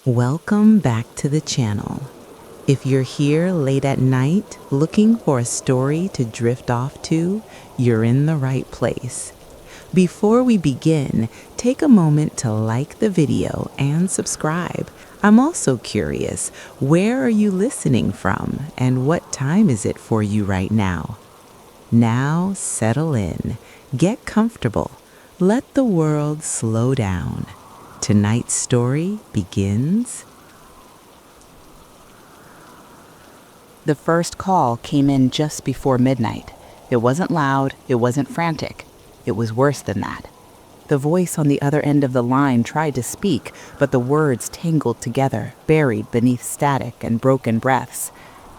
Welcome back to the channel. If you're here late at night looking for a story to drift off to, you're in the right place. Before we begin, take a moment to like the video and subscribe. I'm also curious, where are you listening from and what time is it for you right now? Now settle in, get comfortable, let the world slow down. Tonight's story begins. The first call came in just before midnight. It wasn't loud, it wasn't frantic. It was worse than that. The voice on the other end of the line tried to speak, but the words tangled together, buried beneath static and broken breaths.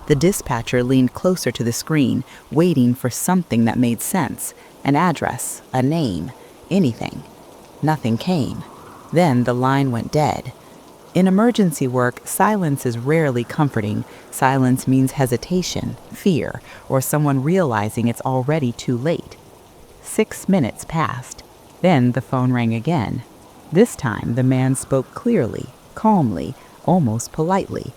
The dispatcher leaned closer to the screen, waiting for something that made sense. An address, a name, anything. Nothing came. Then the line went dead. In emergency work, silence is rarely comforting. Silence means hesitation, fear, or someone realizing it's already too late. 6 minutes passed. Then the phone rang again. This time the man spoke clearly, calmly, almost politely.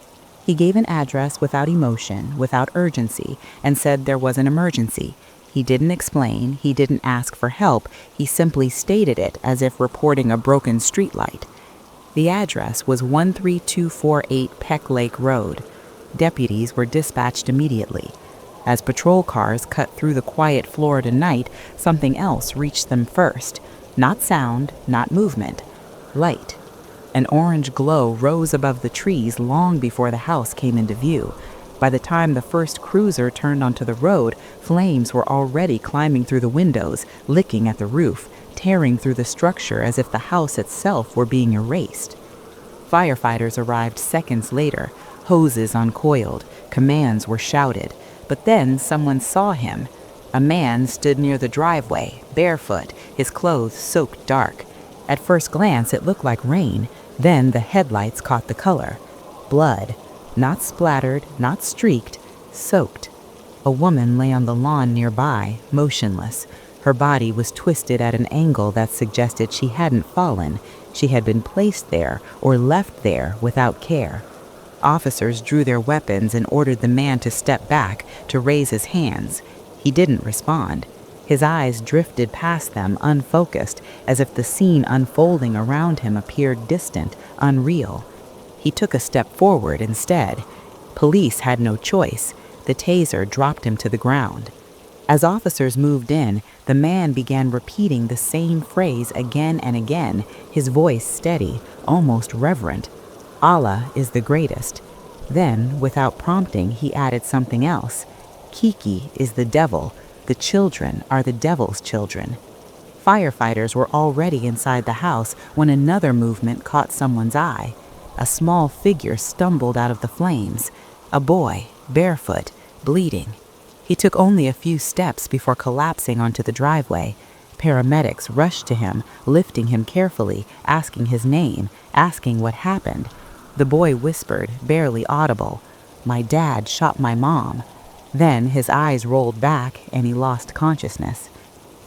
He gave an address without emotion, without urgency, and said there was an emergency. He didn't explain, he didn't ask for help, he simply stated it as if reporting a broken streetlight. The address was 13248 Peck Lake Road. Deputies were dispatched immediately. As patrol cars cut through the quiet Florida night, something else reached them first. Not sound, not movement. Light. An orange glow rose above the trees long before the house came into view. By the time the first cruiser turned onto the road, flames were already climbing through the windows, licking at the roof, tearing through the structure as if the house itself were being erased. Firefighters arrived seconds later, hoses uncoiled, commands were shouted. But then someone saw him. A man stood near the driveway, barefoot, his clothes soaked dark. At first glance it looked like rain, then the headlights caught the color. Blood. Not splattered, not streaked, soaked. A woman lay on the lawn nearby, motionless. Her body was twisted at an angle that suggested she hadn't fallen. She had been placed there or left there without care. Officers drew their weapons and ordered the man to step back, to raise his hands. He didn't respond. His eyes drifted past them, unfocused, as if the scene unfolding around him appeared distant, unreal. He took a step forward instead. Police had no choice. The taser dropped him to the ground. As officers moved in, the man began repeating the same phrase again and again, his voice steady, almost reverent. Allah is the greatest. Then, without prompting, he added something else. Kiki is the devil. The children are the devil's children. Firefighters were already inside the house when another movement caught someone's eye. A small figure stumbled out of the flames. A boy, barefoot, bleeding. He took only a few steps before collapsing onto the driveway. Paramedics rushed to him, lifting him carefully, asking his name, asking what happened. The boy whispered, barely audible, "My dad shot my mom." Then his eyes rolled back and he lost consciousness.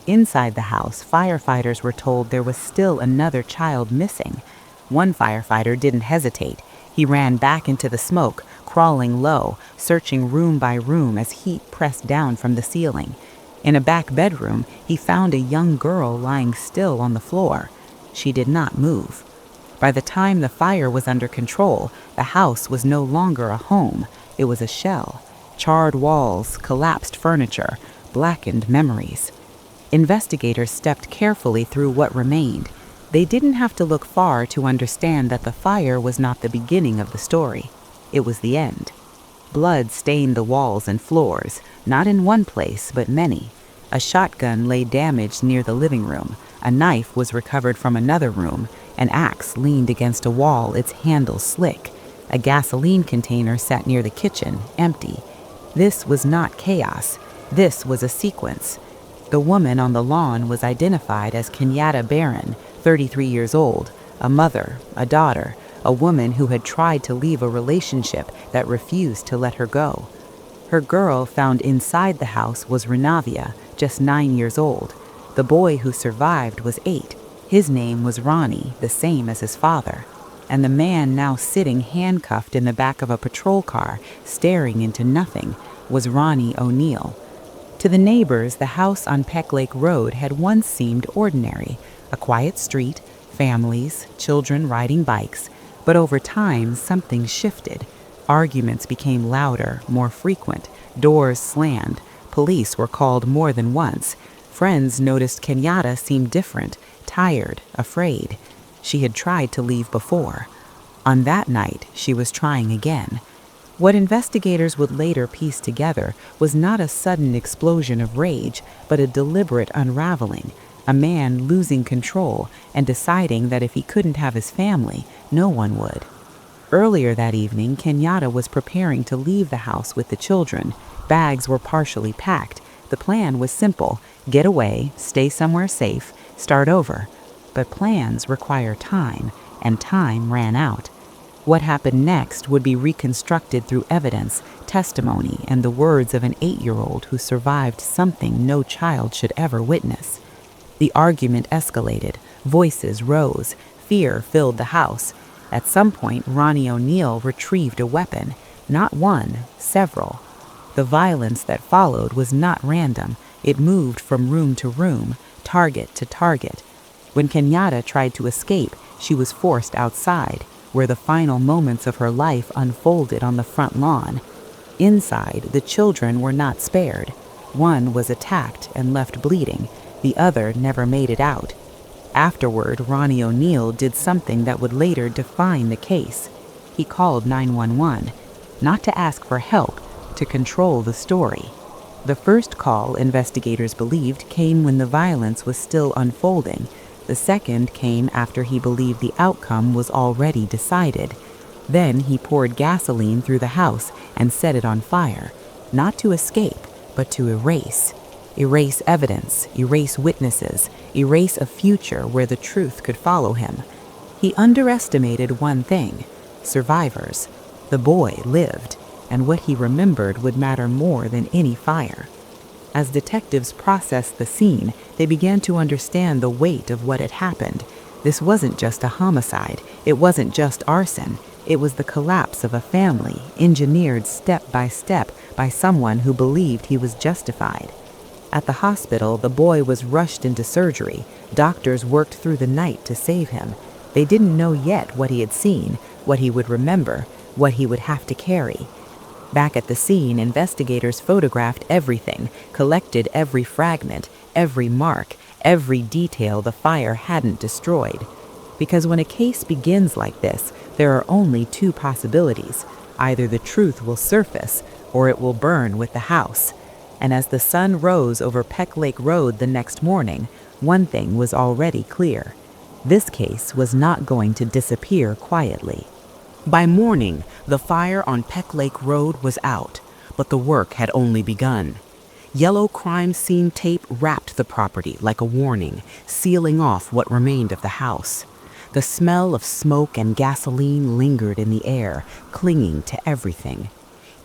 Inside the house, firefighters were told there was still another child missing. One firefighter didn't hesitate. He ran back into the smoke, crawling low, searching room by room as heat pressed down from the ceiling. In a back bedroom, he found a young girl lying still on the floor. She did not move. By the time the fire was under control, the house was no longer a home. It was a shell. Charred walls, collapsed furniture, blackened memories. Investigators stepped carefully through what remained. They didn't have to look far to understand that the fire was not the beginning of the story. It was the end. Blood stained the walls and floors, not in one place, but many. A shotgun lay damaged near the living room. A knife was recovered from another room. An axe leaned against a wall, its handle slick. A gasoline container sat near the kitchen, empty. This was not chaos. This was a sequence. The woman on the lawn was identified as Kenyatta Barron, 33 years old, a mother, a daughter, a woman who had tried to leave a relationship that refused to let her go. Her girl found inside the house was Renavia, just 9 years old. The boy who survived was 8. His name was Ronnie, the same as his father. and the man now sitting handcuffed in the back of a patrol car, staring into nothing, was Ronnie O'Neill. To the neighbors, the house on Peck Lake Road had once seemed ordinary, a quiet street, families, children riding bikes, but over time something shifted. Arguments became louder, more frequent, doors slammed, police were called more than once. Friends noticed Kenyatta seemed different, tired, afraid. She had tried to leave before. On that night, she was trying again. What investigators would later piece together was not a sudden explosion of rage, but a deliberate unraveling, a man losing control and deciding that if he couldn't have his family, no one would. Earlier that evening, Kenyatta was preparing to leave the house with the children. Bags were partially packed. The plan was simple: get away, stay somewhere safe, start over. But plans require time, and time ran out. What happened next would be reconstructed through evidence, testimony, and the words of an 8-year-old who survived something no child should ever witness. The argument escalated, voices rose, fear filled the house. At some point, Ronnie O'Neill retrieved a weapon, not one, several. The violence that followed was not random. It moved from room to room, target to target. When Kenyatta tried to escape, she was forced outside, where the final moments of her life unfolded on the front lawn. Inside, the children were not spared. One was attacked and left bleeding. The other never made it out. Afterward, Ronnie O'Neill did something that would later define the case. He called 911, not to ask for help, to control the story. The first call, investigators believed, came when the violence was still unfolding. The second came after he believed the outcome was already decided. Then he poured gasoline through the house and set it on fire, not to escape, but to erase. Erase evidence, erase witnesses, erase a future where the truth could follow him. He underestimated one thing: survivors. The boy lived, and what he remembered would matter more than any fire. As detectives processed the scene, they began to understand the weight of what had happened. This wasn't just a homicide. It wasn't just arson. It was the collapse of a family, engineered step by someone who believed he was justified. At the hospital, the boy was rushed into surgery. Doctors worked through the night to save him. They didn't know yet what he had seen, what he would remember, what he would have to carry. Back at the scene, investigators photographed everything, collected every fragment, every mark, every detail the fire hadn't destroyed. Because when a case begins like this, there are only two possibilities. Either the truth will surface, or it will burn with the house. And as the sun rose over Peck Lake Road the next morning, one thing was already clear. This case was not going to disappear quietly. By morning, the fire on Peck Lake Road was out, but the work had only begun. Yellow crime scene tape wrapped the property like a warning, sealing off what remained of the house. The smell of smoke and gasoline lingered in the air, clinging to everything.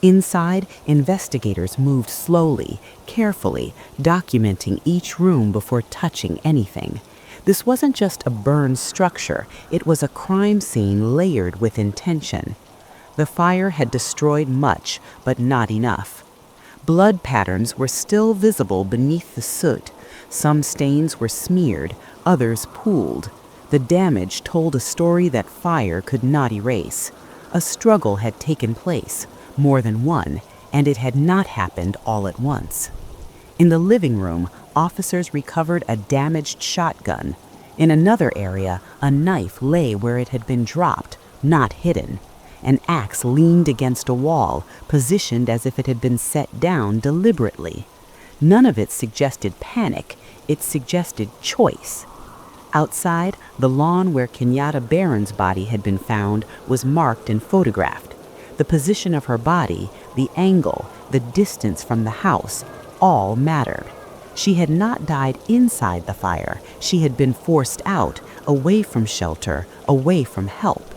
Inside, investigators moved slowly, carefully, documenting each room before touching anything. This wasn't just a burned structure, it was a crime scene layered with intention. The fire had destroyed much, but not enough. Blood patterns were still visible beneath the soot. Some stains were smeared, others pooled. The damage told a story that fire could not erase. A struggle had taken place, more than one, and it had not happened all at once. In the living room, officers recovered a damaged shotgun. In another area, a knife lay where it had been dropped, not hidden. An axe leaned against a wall, positioned as if it had been set down deliberately. None of it suggested panic, it suggested choice. Outside, the lawn where Kenyatta Barron's body had been found was marked and photographed. The position of her body, the angle, the distance from the house, all mattered. She had not died inside the fire. She had been forced out, away from shelter, away from help.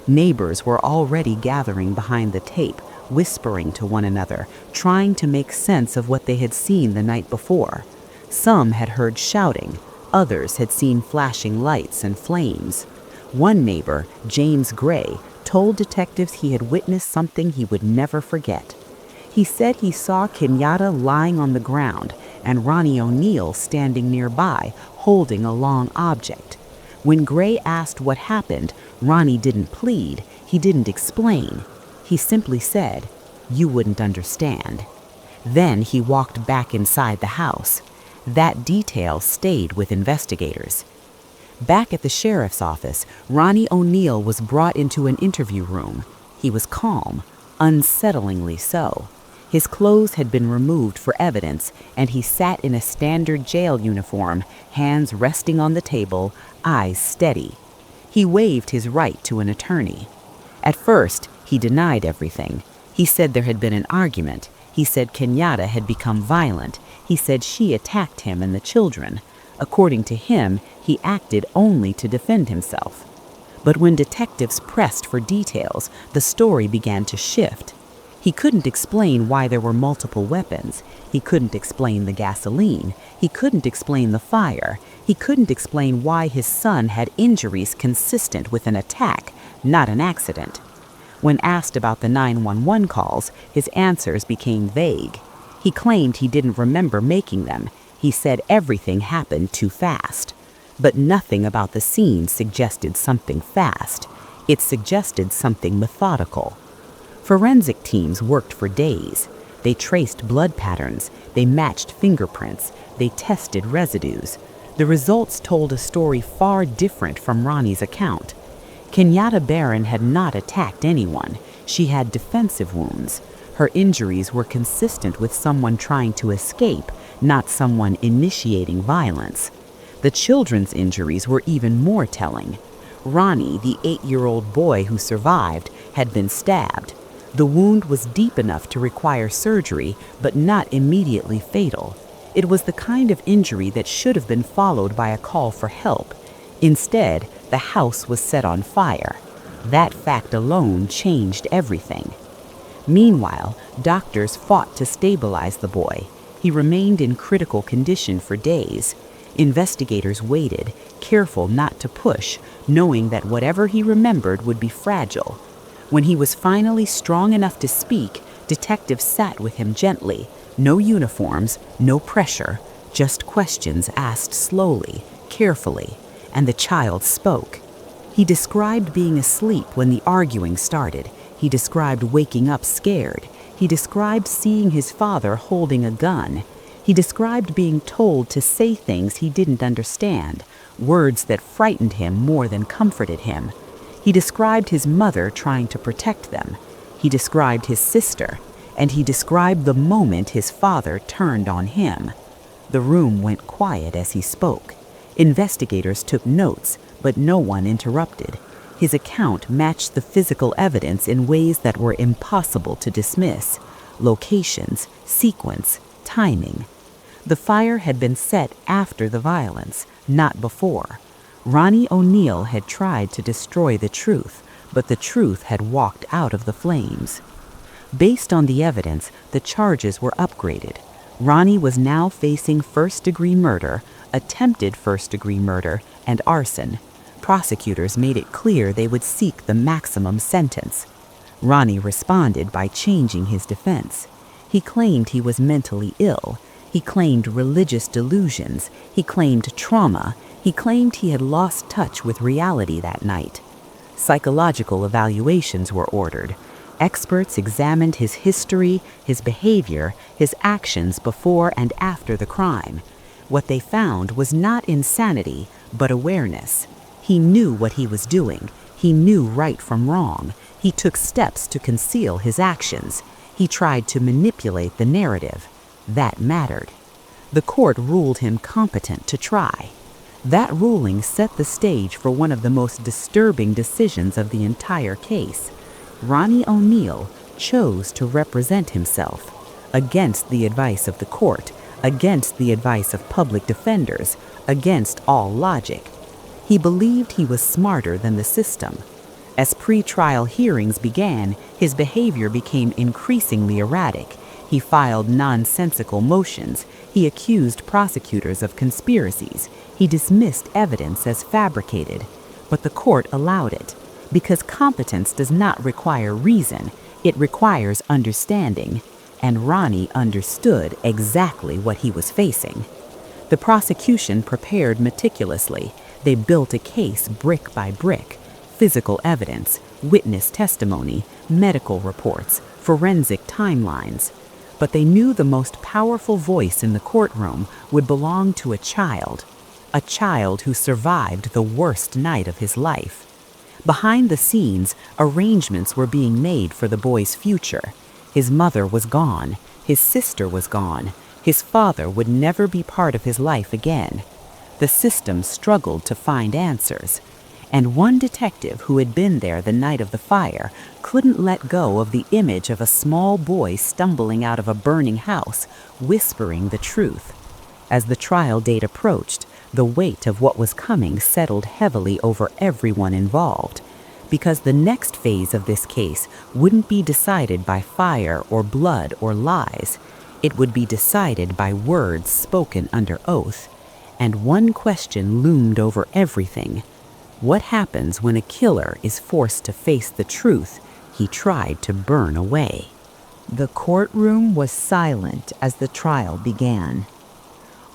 Neighbors were already gathering behind the tape, whispering to one another, trying to make sense of what they had seen the night before. Some had heard shouting. Others had seen flashing lights and flames. One neighbor, James Gray, told detectives he had witnessed something he would never forget. He said he saw Kenyatta lying on the ground and Ronnie O'Neill standing nearby, holding a long object. When Gray asked what happened, Ronnie didn't plead, he didn't explain. He simply said, "You wouldn't understand." Then he walked back inside the house. That detail stayed with investigators. Back at the sheriff's office, Ronnie O'Neill was brought into an interview room. He was calm, unsettlingly so. His clothes had been removed for evidence, and he sat in a standard jail uniform, hands resting on the table, eyes steady. He waived his right to an attorney. At first, he denied everything. He said there had been an argument. He said Kenyatta had become violent. He said she attacked him and the children. According to him, he acted only to defend himself. But when detectives pressed for details, the story began to shift. He couldn't explain why there were multiple weapons. He couldn't explain the gasoline. He couldn't explain the fire. He couldn't explain why his son had injuries consistent with an attack, not an accident. When asked about the 911 calls, his answers became vague. He claimed he didn't remember making them. He said everything happened too fast. But nothing about the scene suggested something fast. It suggested something methodical. Forensic teams worked for days. They traced blood patterns, they matched fingerprints, they tested residues. The results told a story far different from Ronnie's account. Kenyatta Barron had not attacked anyone. She had defensive wounds. Her injuries were consistent with someone trying to escape, not someone initiating violence. The children's injuries were even more telling. Ronnie, the 8-year-old boy who survived, had been stabbed. The wound was deep enough to require surgery, but not immediately fatal. It was the kind of injury that should have been followed by a call for help. Instead, the house was set on fire. That fact alone changed everything. Meanwhile, doctors fought to stabilize the boy. He remained in critical condition for days. Investigators waited, careful not to push, knowing that whatever he remembered would be fragile. When he was finally strong enough to speak, detectives sat with him gently. No uniforms, no pressure, just questions asked slowly, carefully, and the child spoke. He described being asleep when the arguing started. He described waking up scared. He described seeing his father holding a gun. He described being told to say things he didn't understand, words that frightened him more than comforted him. He described his mother trying to protect them. He described his sister, and he described the moment his father turned on him. The room went quiet as he spoke. Investigators took notes, but no one interrupted. His account matched the physical evidence in ways that were impossible to dismiss. Locations, sequence, timing. The fire had been set after the violence, not before. Ronnie O'Neill had tried to destroy the truth, but the truth had walked out of the flames. Based on the evidence, the charges were upgraded. Ronnie was now facing first-degree murder, attempted first-degree murder, and arson. Prosecutors made it clear they would seek the maximum sentence. Ronnie responded by changing his defense. He claimed he was mentally ill. He claimed religious delusions. He claimed trauma. He claimed he had lost touch with reality that night. Psychological evaluations were ordered. Experts examined his history, his behavior, his actions before and after the crime. What they found was not insanity, but awareness. He knew what he was doing. He knew right from wrong. He took steps to conceal his actions. He tried to manipulate the narrative. That mattered. The court ruled him competent to try. That ruling set the stage for one of the most disturbing decisions of the entire case. Ronnie O'Neill chose to represent himself, against the advice of the court, against the advice of public defenders, against all logic. He believed he was smarter than the system. As pre-trial hearings began, his behavior became increasingly erratic. He filed nonsensical motions. He accused prosecutors of conspiracies. He dismissed evidence as fabricated. but the court allowed it, because competence does not require reason, it requires understanding, and Ronnie understood exactly what he was facing. The prosecution prepared meticulously. They built a case brick by brick: physical evidence, witness testimony, medical reports, forensic timelines. But they knew the most powerful voice in the courtroom would belong to a child who survived the worst night of his life. Behind the scenes, arrangements were being made for the boy's future. His mother was gone, his sister was gone, his father would never be part of his life again. The system struggled to find answers, and one detective who had been there the night of the fire couldn't let go of the image of a small boy stumbling out of a burning house, whispering the truth. As the trial date approached, the weight of what was coming settled heavily over everyone involved, because the next phase of this case wouldn't be decided by fire or blood or lies. It would be decided by words spoken under oath. And one question loomed over everything: what happens when a killer is forced to face the truth he tried to burn away? The courtroom was silent as the trial began.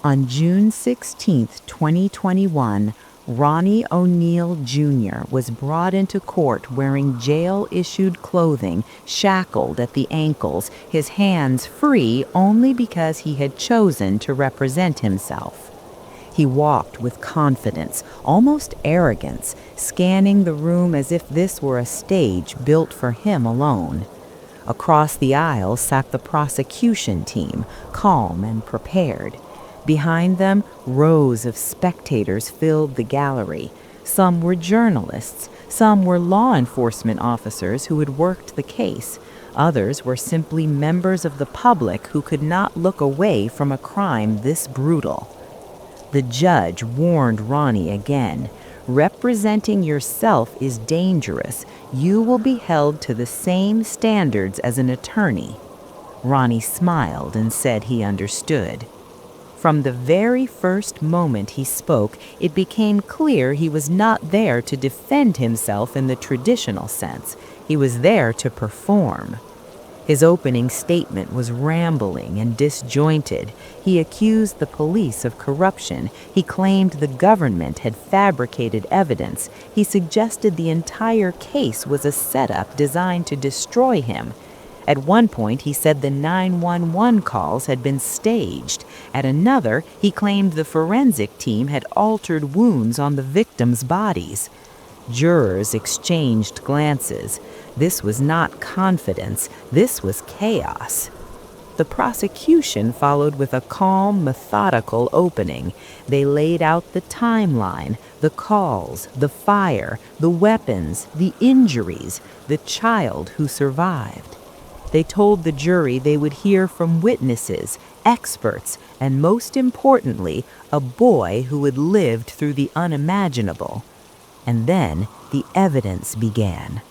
On June 16, 2021, Ronnie O'Neill Jr. was brought into court wearing jail-issued clothing, shackled at the ankles, his hands free only because he had chosen to represent himself. He walked with confidence, almost arrogance, scanning the room as if this were a stage built for him alone. Across the aisle sat the prosecution team, calm and prepared. Behind them, rows of spectators filled the gallery. Some were journalists, some were law enforcement officers who had worked the case. Others were simply members of the public who could not look away from a crime this brutal. The judge warned Ronnie again: representing yourself is dangerous. You will be held to the same standards as an attorney. Ronnie smiled and said he understood. From the very first moment he spoke, it became clear he was not there to defend himself in the traditional sense. He was there to perform. His opening statement was rambling and disjointed. He accused the police of corruption. He claimed the government had fabricated evidence. He suggested the entire case was a setup designed to destroy him. At one point, he said the 911 calls had been staged. At another, he claimed the forensic team had altered wounds on the victims' bodies. Jurors exchanged glances. This was not confidence. This was chaos. The prosecution followed with a calm, methodical opening. They laid out the timeline, the calls, the fire, the weapons, the injuries, the child who survived. They told the jury they would hear from witnesses, experts, and most importantly, a boy who had lived through the unimaginable. And then the evidence began.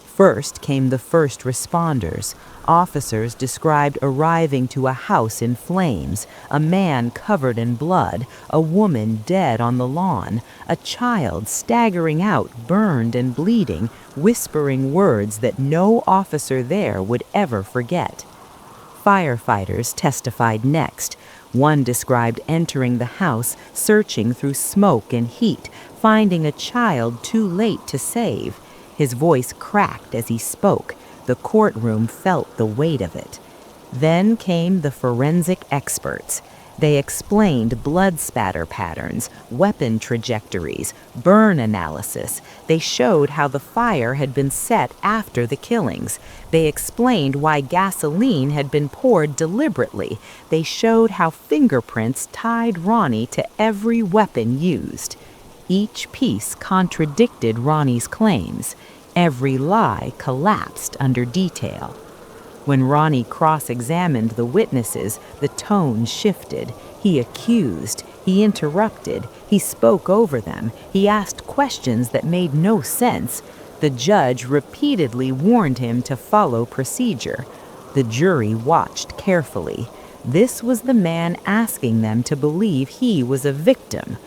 First came the first responders. Officers described arriving to a house in flames, a man covered in blood, a woman dead on the lawn, a child staggering out, burned and bleeding, whispering words that no officer there would ever forget. Firefighters testified next. One described entering the house, searching through smoke and heat, finding a child too late to save. His voice cracked as he spoke. The courtroom felt the weight of it. Then came the forensic experts. They explained blood spatter patterns, weapon trajectories, burn analysis. They showed how the fire had been set after the killings. They explained why gasoline had been poured deliberately. They showed how fingerprints tied Ronnie to every weapon used. Each piece contradicted Ronnie's claims. Every lie collapsed under detail. When Ronnie cross-examined the witnesses, the tone shifted. He accused, he interrupted, he spoke over them, he asked questions that made no sense. The judge repeatedly warned him to follow procedure. The jury watched carefully. This was the man asking them to believe he was a victim.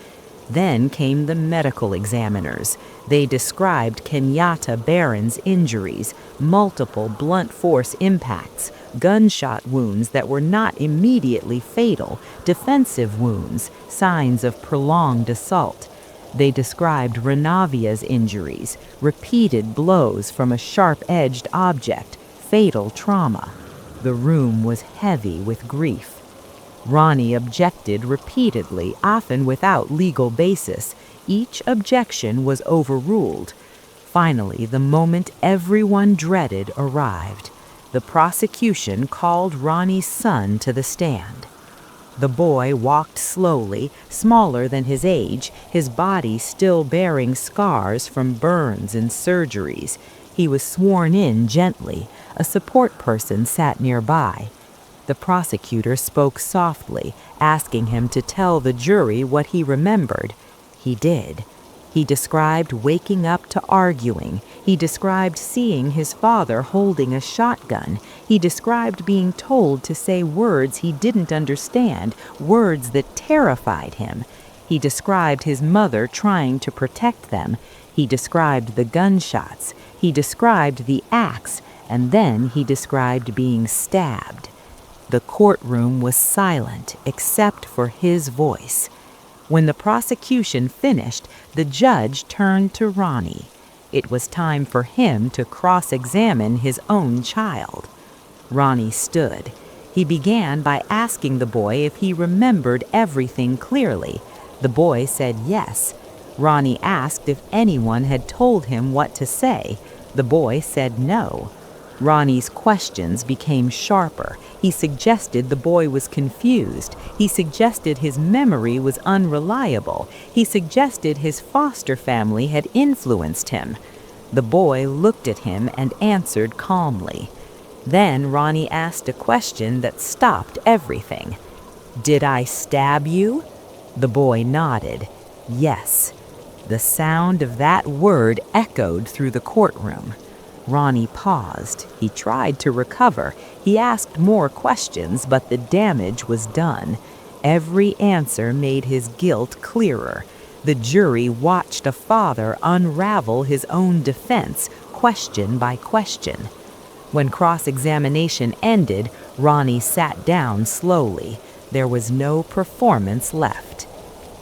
Then came the medical examiners. They described Kenyatta Barron's injuries, multiple blunt force impacts, gunshot wounds that were not immediately fatal, defensive wounds, signs of prolonged assault. They described Renavia's injuries, repeated blows from a sharp-edged object, fatal trauma. The room was heavy with grief. Ronnie objected repeatedly, often without legal basis. Each objection was overruled. Finally, the moment everyone dreaded arrived. The prosecution called Ronnie's son to the stand. The boy walked slowly, smaller than his age, his body still bearing scars from burns and surgeries. He was sworn in gently. A support person sat nearby. The prosecutor spoke softly, asking him to tell the jury what he remembered. He did. He described waking up to arguing. He described seeing his father holding a shotgun. He described being told to say words he didn't understand, words that terrified him. He described his mother trying to protect them. He described the gunshots. He described the axe, and then he described being stabbed. The courtroom was silent except for his voice. When the prosecution finished, the judge turned to Ronnie. It was time for him to cross-examine his own child. Ronnie stood. He began by asking the boy if he remembered everything clearly. The boy said yes. Ronnie asked if anyone had told him what to say. The boy said no. Ronnie's questions became sharper. He suggested the boy was confused. He suggested his memory was unreliable. He suggested his foster family had influenced him. The boy looked at him and answered calmly. Then Ronnie asked a question that stopped everything. "Did I stab you?" The boy nodded. Yes. The sound of that word echoed through the courtroom. Ronnie paused. He tried to recover. He asked more questions, but the damage was done. Every answer made his guilt clearer. The jury watched a father unravel his own defense, question by question. When cross-examination ended, Ronnie sat down slowly. There was no performance left.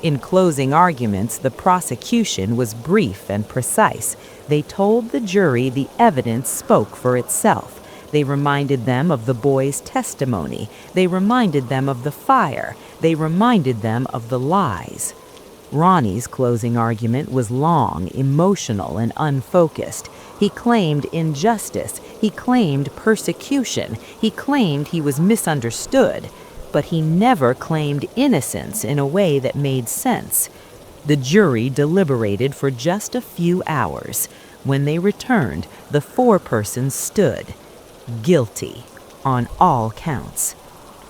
In closing arguments, the prosecution was brief and precise. They told the jury the evidence spoke for itself. They reminded them of the boy's testimony. They reminded them of the fire. They reminded them of the lies. Ronnie's closing argument was long, emotional, and unfocused. He claimed injustice. He claimed persecution. He claimed he was misunderstood. But he never claimed innocence in a way that made sense. The jury deliberated for just a few hours. When they returned, the foreperson stood. Guilty, on all counts.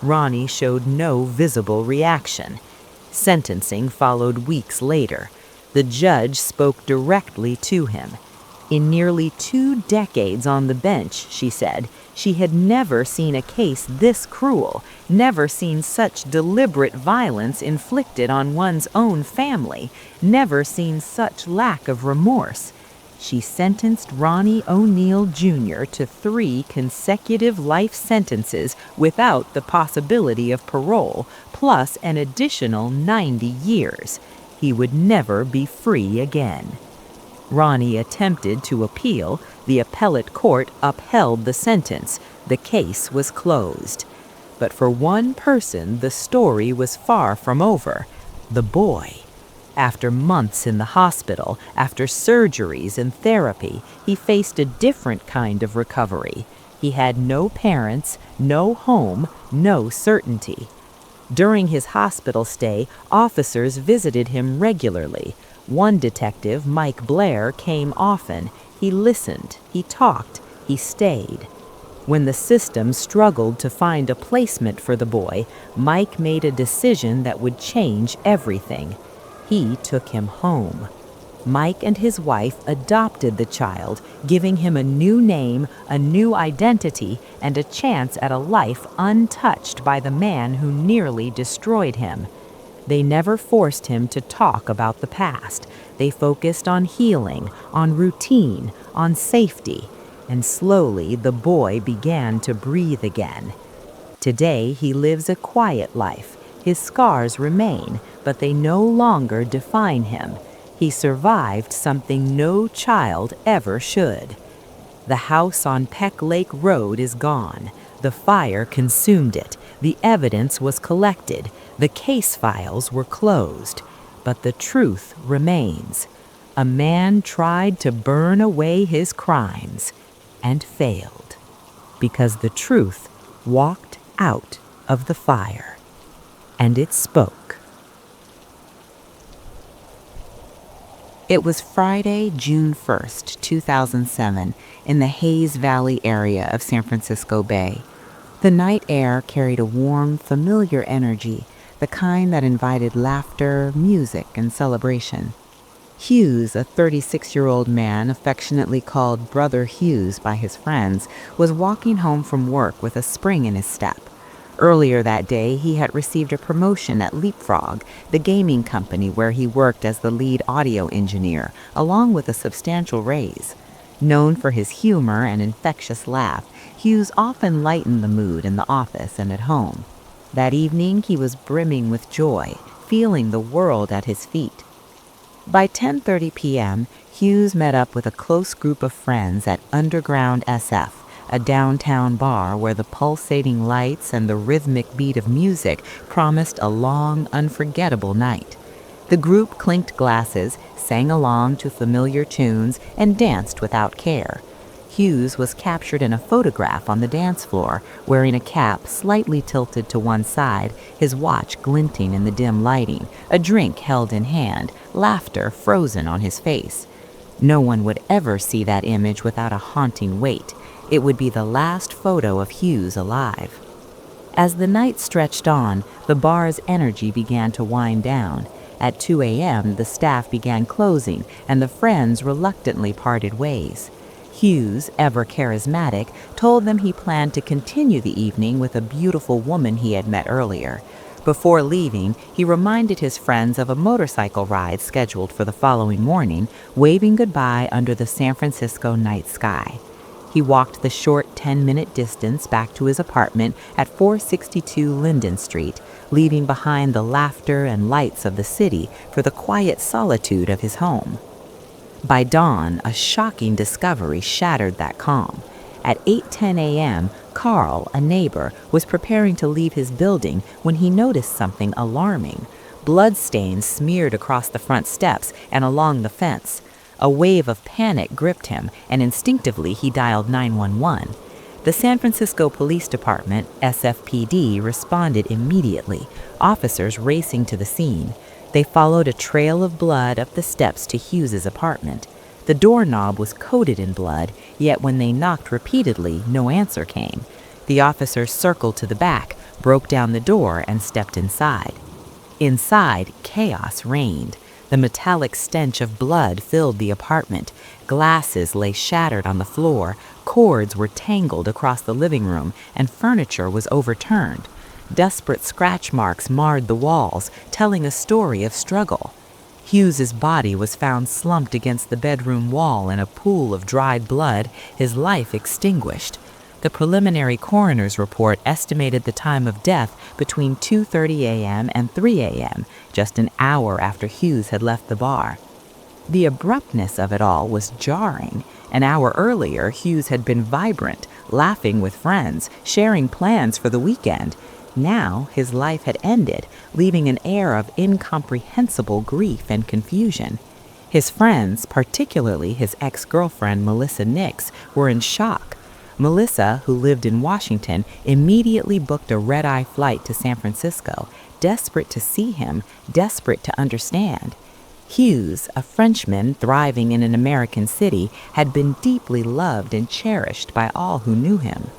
Ronnie showed no visible reaction. Sentencing followed weeks later. The judge spoke directly to him. In nearly 2 decades on the bench, she said, she had never seen a case this cruel, never seen such deliberate violence inflicted on one's own family, never seen such lack of remorse. She sentenced Ronnie O'Neill Jr. to 3 consecutive life sentences without the possibility of parole, plus an additional 90 years. He would never be free again. Ronnie attempted to appeal. The appellate court upheld the sentence. The case was closed. But for one person, the story was far from over. The boy. After months in the hospital, after surgeries and therapy, he faced a different kind of recovery. He had no parents, no home, no certainty. During his hospital stay, officers visited him regularly. One detective, Mike Blair, came often. He listened, he talked, he stayed. When the system struggled to find a placement for the boy, Mike made a decision that would change everything. He took him home. Mike and his wife adopted the child, giving him a new name, a new identity, and a chance at a life untouched by the man who nearly destroyed him. They never forced him to talk about the past. They focused on healing, on routine, on safety, and slowly the boy began to breathe again. Today he lives a quiet life. His scars remain, but they no longer define him. He survived something no child ever should. The house on Peck Lake Road is gone. The fire consumed it. The evidence was collected. The case files were closed. But the truth remains. A man tried to burn away his crimes and failed, because the truth walked out of the fire, and it spoke. It was Friday, June 1st, 2007, in the Hayes Valley area of San Francisco Bay. The night air carried a warm, familiar energy, the kind that invited laughter, music, and celebration. Hughes, a 36-year-old man affectionately called Brother Hughes by his friends, was walking home from work with a spring in his step. Earlier that day, he had received a promotion at Leapfrog, the gaming company where he worked as the lead audio engineer, along with a substantial raise. Known for his humor and infectious laugh, Hughes often lightened the mood in the office and at home. That evening, he was brimming with joy, feeling the world at his feet. By 10:30 p.m., Hughes met up with a close group of friends at Underground SF, a downtown bar where the pulsating lights and the rhythmic beat of music promised a long, unforgettable night. The group clinked glasses, sang along to familiar tunes, and danced without care. Hughes was captured in a photograph on the dance floor, wearing a cap slightly tilted to one side, his watch glinting in the dim lighting, a drink held in hand, laughter frozen on his face. No one would ever see that image without a haunting weight. It would be the last photo of Hughes alive. As the night stretched on, the bar's energy began to wind down. At 2 a.m., the staff began closing, and the friends reluctantly parted ways. Hughes, ever charismatic, told them he planned to continue the evening with a beautiful woman he had met earlier. Before leaving, he reminded his friends of a motorcycle ride scheduled for the following morning, waving goodbye under the San Francisco night sky. He walked the short 10-minute distance back to his apartment at 462 Linden Street, leaving behind the laughter and lights of the city for the quiet solitude of his home. By dawn, a shocking discovery shattered that calm. At 8:10 a.m., Carl, a neighbor, was preparing to leave his building when he noticed something alarming. Bloodstains smeared across the front steps and along the fence. A wave of panic gripped him, and instinctively he dialed 911. The San Francisco Police Department, SFPD, responded immediately, officers racing to the scene. They followed a trail of blood up the steps to Hughes's apartment. The doorknob was coated in blood, yet when they knocked repeatedly, no answer came. The officers circled to the back, broke down the door, and stepped inside. Inside, chaos reigned. The metallic stench of blood filled the apartment. Glasses lay shattered on the floor, cords were tangled across the living room, and furniture was overturned. Desperate scratch marks marred the walls, telling a story of struggle. Hughes's body was found slumped against the bedroom wall in a pool of dried blood, his life extinguished. The preliminary coroner's report estimated the time of death between 2:30 a.m. and 3 a.m., just an hour after Hughes had left the bar. The abruptness of it all was jarring. An hour earlier, Hughes had been vibrant, laughing with friends, sharing plans for the weekend. Now his life had ended, leaving an air of incomprehensible grief and confusion. His friends, particularly his ex-girlfriend Melissa Nix, were in shock. Melissa, who lived in Washington, immediately booked a red-eye flight to San Francisco, desperate to see him, desperate to understand. Hughes, a Frenchman thriving in an American city, had been deeply loved and cherished by all who knew him.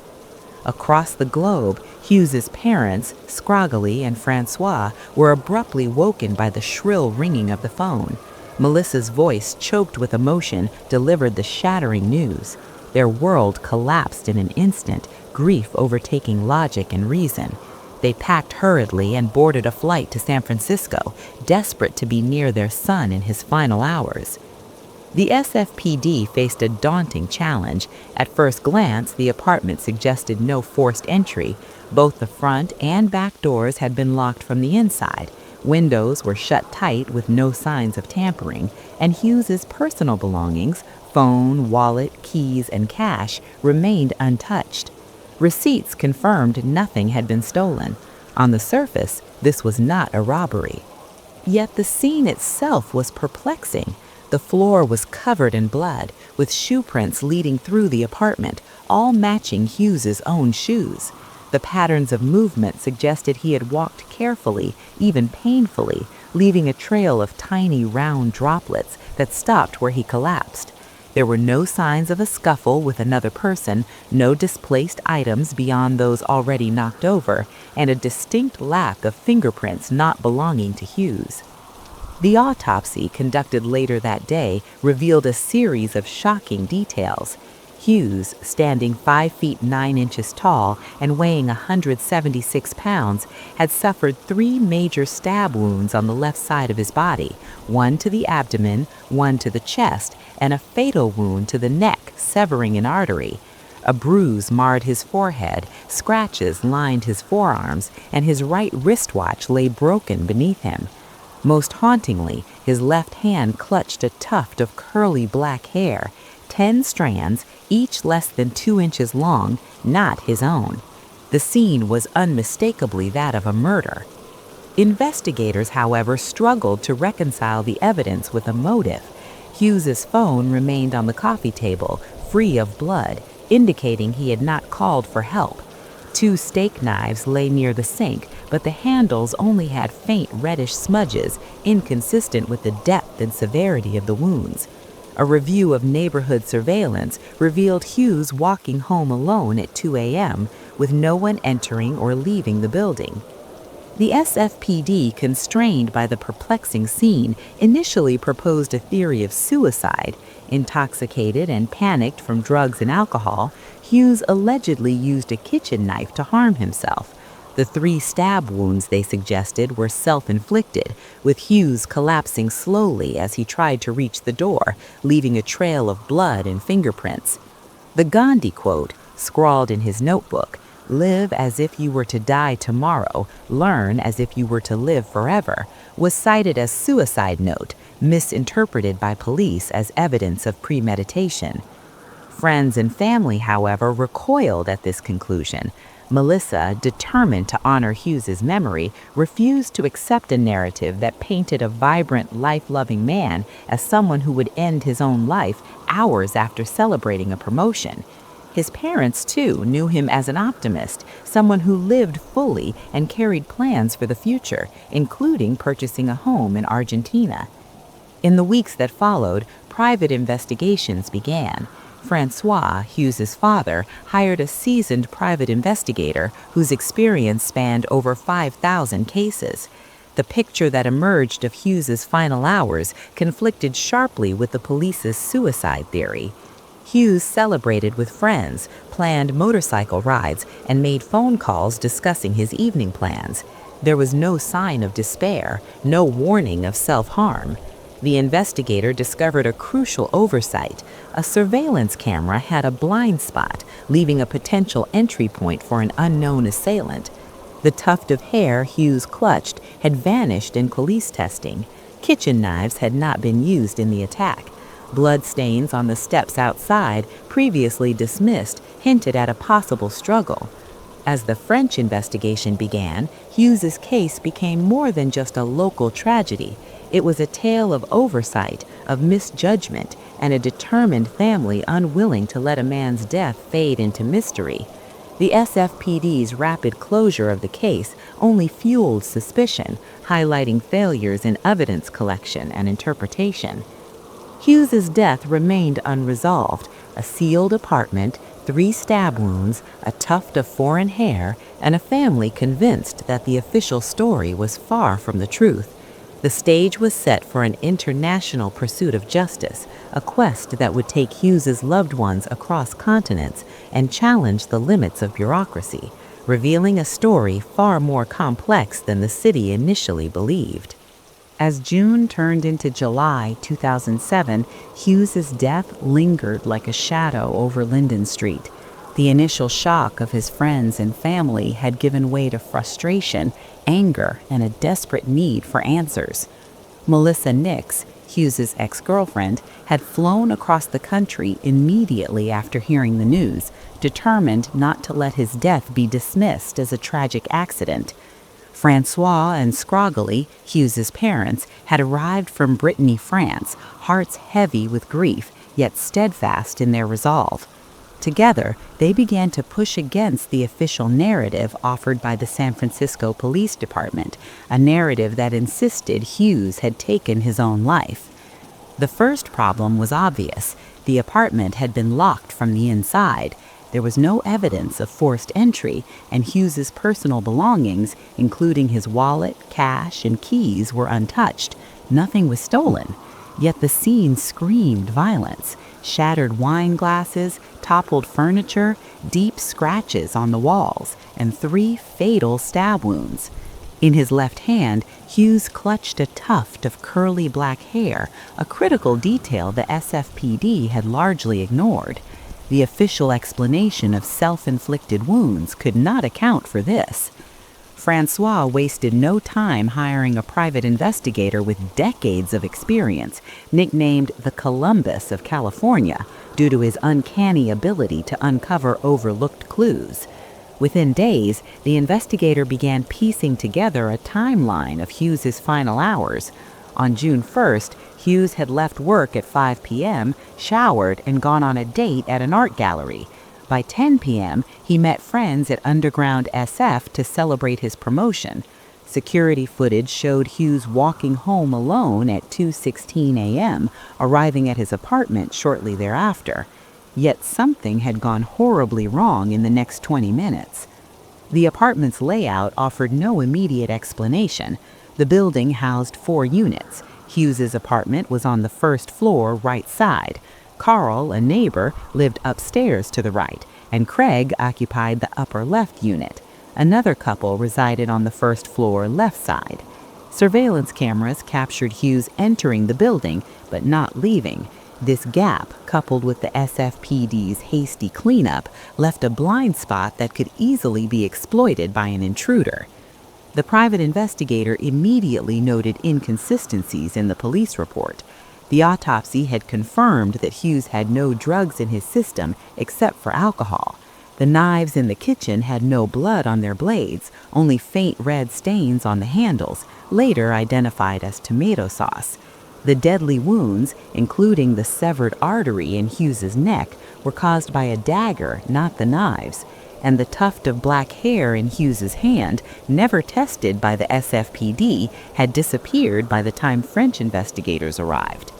Across the globe, Hughes's parents, Scroggly and Francois, were abruptly woken by the shrill ringing of the phone. Melissa's voice, choked with emotion, delivered the shattering news. Their world collapsed in an instant, grief overtaking logic and reason. They packed hurriedly and boarded a flight to San Francisco, desperate to be near their son in his final hours. The SFPD faced a daunting challenge. At first glance, the apartment suggested no forced entry. Both the front and back doors had been locked from the inside. Windows were shut tight with no signs of tampering, and Hughes's personal belongings, phone, wallet, keys, and cash, remained untouched. Receipts confirmed nothing had been stolen. On the surface, this was not a robbery. Yet the scene itself was perplexing. The floor was covered in blood, with shoe prints leading through the apartment, all matching Hughes's own shoes. The patterns of movement suggested he had walked carefully, even painfully, leaving a trail of tiny round droplets that stopped where he collapsed. There were no signs of a scuffle with another person, no displaced items beyond those already knocked over, and a distinct lack of fingerprints not belonging to Hughes. The autopsy conducted later that day revealed a series of shocking details. Hughes, standing 5 feet 9 inches tall and weighing 176 pounds, had suffered 3 major stab wounds on the left side of his body, one to the abdomen, one to the chest, and a fatal wound to the neck, severing an artery. A bruise marred his forehead, scratches lined his forearms, and his right wristwatch lay broken beneath him. Most hauntingly, his left hand clutched a tuft of curly black hair, 10 strands, each less than 2 inches long, not his own. The scene was unmistakably that of a murder. Investigators, however, struggled to reconcile the evidence with a motive. Hughes's phone remained on the coffee table, free of blood, indicating he had not called for help. 2 steak knives lay near the sink, but the handles only had faint reddish smudges, inconsistent with the depth and severity of the wounds. A review of neighborhood surveillance revealed Hughes walking home alone at 2 a.m., with no one entering or leaving the building. The SFPD, constrained by the perplexing scene, initially proposed a theory of suicide. Intoxicated and panicked from drugs and alcohol, Hughes allegedly used a kitchen knife to harm himself. The 3 stab wounds they suggested were self-inflicted, with Hughes collapsing slowly as he tried to reach the door, leaving a trail of blood and fingerprints. The Gandhi quote, scrawled in his notebook, "Live as if you were to die tomorrow, learn as if you were to live forever," was cited as suicide note, misinterpreted by police as evidence of premeditation. Friends and family, however, recoiled at this conclusion. Melissa, determined to honor Hughes's memory, refused to accept a narrative that painted a vibrant, life-loving man as someone who would end his own life hours after celebrating a promotion. His parents, too, knew him as an optimist, someone who lived fully and carried plans for the future, including purchasing a home in Argentina. In the weeks that followed, private investigations began. Francois, Hughes's father, hired a seasoned private investigator whose experience spanned over 5,000 cases. The picture that emerged of Hughes's final hours conflicted sharply with the police's suicide theory. Hughes celebrated with friends, planned motorcycle rides, and made phone calls discussing his evening plans. There was no sign of despair, no warning of self-harm. The investigator discovered a crucial oversight. A surveillance camera had a blind spot, leaving a potential entry point for an unknown assailant. The tuft of hair Hughes clutched had vanished in police testing. Kitchen knives had not been used in the attack. Bloodstains on the steps outside, previously dismissed, hinted at a possible struggle. As the French investigation began, Hughes's case became more than just a local tragedy. It was a tale of oversight, of misjudgment, and a determined family unwilling to let a man's death fade into mystery. The SFPD's rapid closure of the case only fueled suspicion, highlighting failures in evidence collection and interpretation. Hughes's death remained unresolved. A sealed apartment, 3 stab wounds, a tuft of foreign hair, and a family convinced that the official story was far from the truth. The stage was set for an international pursuit of justice, a quest that would take Hughes's loved ones across continents and challenge the limits of bureaucracy. revealing a story far more complex than the city initially believed. As June turned into July 2007, Hughes's death lingered like a shadow over Linden Street. The initial shock of his friends and family had given way to frustration, anger, and a desperate need for answers. Melissa Nix, Hughes's ex-girlfriend, had flown across the country immediately after hearing the news, determined not to let his death be dismissed as a tragic accident. Francois and Scroggly, Hughes's parents, had arrived from Brittany, France, hearts heavy with grief, yet steadfast in their resolve. Together, they began to push against the official narrative offered by the San Francisco Police Department, a narrative that insisted Hughes had taken his own life. The first problem was obvious. The apartment had been locked from the inside. There was no evidence of forced entry, and Hughes's personal belongings, including his wallet, cash, and keys, were untouched. Nothing was stolen. Yet the scene screamed violence. Shattered wine glasses, toppled furniture, deep scratches on the walls, and 3 fatal stab wounds. In his left hand, Hughes clutched a tuft of curly black hair, a critical detail the SFPD had largely ignored. The official explanation of self-inflicted wounds could not account for this. Francois wasted no time hiring a private investigator with decades of experience, nicknamed the Columbus of California, due to his uncanny ability to uncover overlooked clues. Within days, the investigator began piecing together a timeline of Hughes's final hours. On June 1st, Hughes had left work at 5 p.m., showered, and gone on a date at an art gallery. By 10 p.m., he met friends at Underground SF to celebrate his promotion. Security footage showed Hughes walking home alone at 2:16 a.m., arriving at his apartment shortly thereafter. Yet something had gone horribly wrong in the next 20 minutes. The apartment's layout offered no immediate explanation. The building housed 4 units. Hughes's apartment was on the first floor right side. Carl, a neighbor, lived upstairs to the right, and Craig occupied the upper left unit. Another couple resided on the first floor left side. Surveillance cameras captured Hughes entering the building, but not leaving. This gap, coupled with the SFPD's hasty cleanup, left a blind spot that could easily be exploited by an intruder. The private investigator immediately noted inconsistencies in the police report. The autopsy had confirmed that Hughes had no drugs in his system except for alcohol. The knives in the kitchen had no blood on their blades, only faint red stains on the handles, later identified as tomato sauce. The deadly wounds, including the severed artery in Hughes's neck, were caused by a dagger, not the knives. And the tuft of black hair in Hughes's hand, never tested by the SFPD, had disappeared by the time French investigators arrived.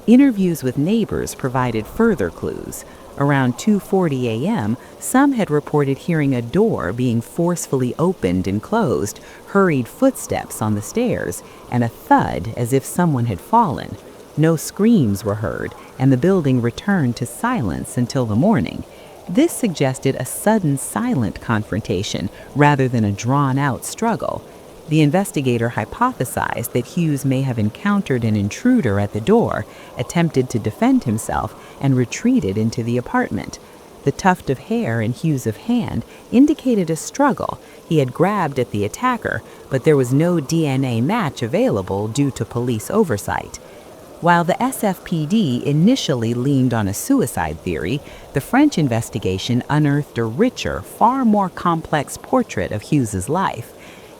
Interviews with neighbors provided further clues. Around 2:40 a.m., some had reported hearing a door being forcefully opened and closed, hurried footsteps on the stairs, and a thud as if someone had fallen. No screams were heard, and the building returned to silence until the morning. This suggested a sudden silent confrontation rather than a drawn-out struggle. The investigator hypothesized that Hughes may have encountered an intruder at the door, attempted to defend himself, and retreated into the apartment. The tuft of hair in Hughes's hand indicated a struggle. He had grabbed at the attacker, but there was no DNA match available due to police oversight. While the SFPD initially leaned on a suicide theory, the French investigation unearthed a richer, far more complex portrait of Hughes's life.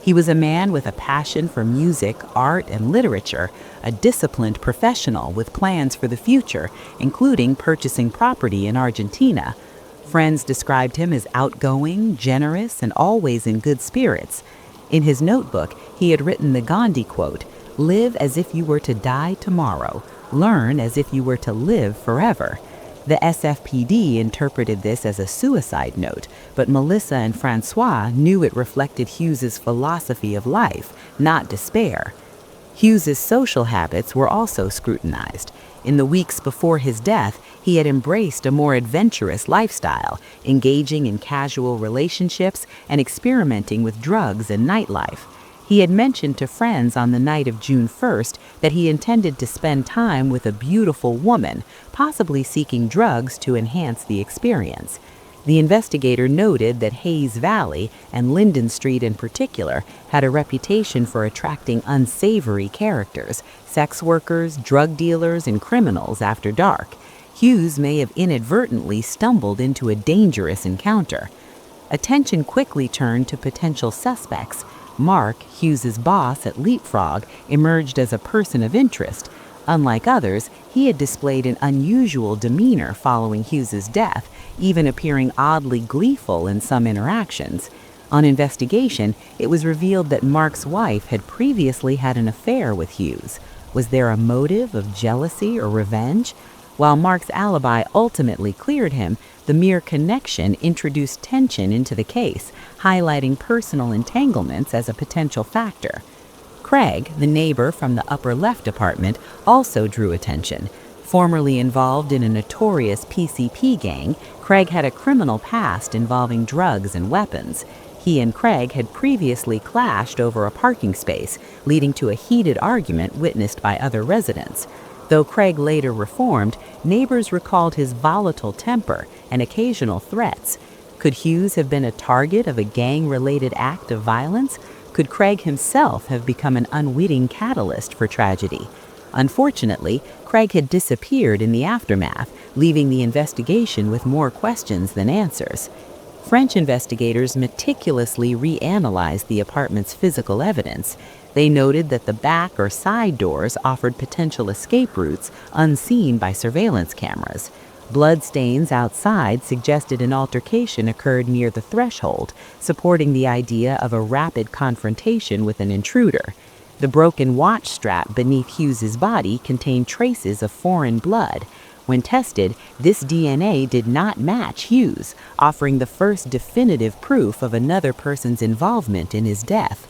He was a man with a passion for music, art, and literature, a disciplined professional with plans for the future, including purchasing property in Argentina. Friends described him as outgoing, generous, and always in good spirits. In his notebook, he had written the Gandhi quote, "Live as if you were to die tomorrow. Learn as if you were to live forever." The SFPD interpreted this as a suicide note, but Melissa and Francois knew it reflected Hughes's philosophy of life, not despair. Hughes's social habits were also scrutinized. In the weeks before his death, he had embraced a more adventurous lifestyle, engaging in casual relationships and experimenting with drugs and nightlife. He had mentioned to friends on the night of June 1st that he intended to spend time with a beautiful woman, possibly seeking drugs to enhance the experience. The investigator noted that Hayes Valley, and Linden Street in particular, had a reputation for attracting unsavory characters, sex workers, drug dealers, and criminals after dark. Hughes may have inadvertently stumbled into a dangerous encounter. Attention quickly turned to potential suspects. Mark, Hughes's boss at Leapfrog, emerged as a person of interest. Unlike others, he had displayed an unusual demeanor following Hughes's death, even appearing oddly gleeful in some interactions. On investigation, it was revealed that Mark's wife had previously had an affair with Hughes. Was there a motive of jealousy or revenge? While Mark's alibi ultimately cleared him, the mere connection introduced tension into the case, highlighting personal entanglements as a potential factor. Craig, the neighbor from the upper left apartment, also drew attention. Formerly involved in a notorious PCP gang, Craig had a criminal past involving drugs and weapons. He and Craig had previously clashed over a parking space, leading to a heated argument witnessed by other residents. Though Craig later reformed, neighbors recalled his volatile temper and occasional threats. Could Hughes have been a target of a gang-related act of violence? Could Craig himself have become an unwitting catalyst for tragedy? Unfortunately, Craig had disappeared in the aftermath, leaving the investigation with more questions than answers. French investigators meticulously reanalyzed the apartment's physical evidence. They noted that the back or side doors offered potential escape routes unseen by surveillance cameras. Bloodstains outside suggested an altercation occurred near the threshold, supporting the idea of a rapid confrontation with an intruder. The broken watch strap beneath Hughes's body contained traces of foreign blood. When tested, this DNA did not match Hughes, offering the first definitive proof of another person's involvement in his death.